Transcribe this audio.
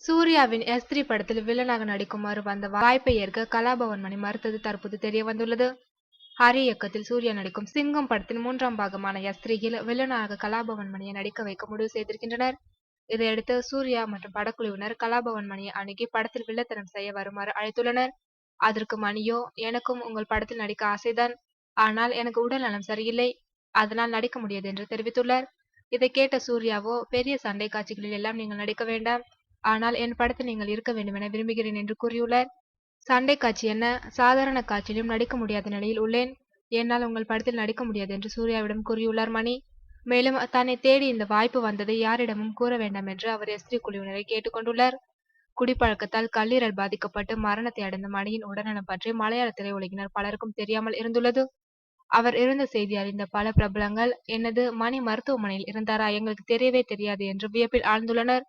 சூர்யாவின் எஸ்திரி படத்தில் வில்லனாக நடிக்குமாறு வந்த வாய்ப்பை ஏற்க கலாபவன் மணி மறுத்தது தற்போது தெரிய வந்துள்ளது. ஹரி இயக்கத்தில் சூர்யா நடிக்கும் சிங்கம் படத்தின் 3ஆம் பாகமான எஸ்திரியில் வில்லனாக கலாபவன் மணியை நடிக்க வைக்க முடிவு செய்திருக்கின்றனர். இதையடுத்து சூர்யா மற்றும் படக்குழுவினர் கலாபவன் மணியை அணுகி படத்தில் வில்லத்தனம் செய்ய வருமாறு அழைத்துள்ளனர். அதற்கு மணியோ, எனக்கும் உங்கள் படத்தில் நடிக்க ஆசைதான், ஆனால் எனக்கு உடல் நலம் சரியில்லை, அதனால் நடிக்க முடியாது என்று தெரிவித்துள்ளார். இதை கேட்ட சூர்யாவோ, பெரிய சண்டை காட்சிகளில் எல்லாம் நீங்கள் நடிக்க வேண்டாம், ஆனால் என் படத்தில் நீங்கள் இருக்க வேண்டுமென விரும்புகிறேன் என்று கூறியுள்ளார். சண்டை காட்சி என்ன, சாதாரண காட்சியிலும் நடிக்க முடியாத நிலையில் உள்ளேன், என்னால் உங்கள் படத்தில் நடிக்க முடியாது என்று சூர்யாவிடம் கூறியுள்ளார் மணி. மேலும் தன்னை தேடி இந்த வாய்ப்பு வந்ததை யாரிடமும் கூற வேண்டாம் என்று அவர் எஸ்திரி குழுவினரை கேட்டுக்கொண்டுள்ளார். குடிப்பழக்கத்தால் கல்லீரல் பாதிக்கப்பட்டு மரணத்தை அடைந்த மணியின் உடல்நலம் பற்றி மலையாள திரையுலகினர் பலருக்கும் தெரியாமல் இருந்துள்ளது. அவர் இறந்த செய்தி அறிந்த பல பிரபலங்கள், என்னது மணி மருத்துவமனையில் இருந்தாரா, எங்களுக்கு தெரியவே தெரியாது என்று வியப்பில் ஆழ்ந்துள்ளனர்.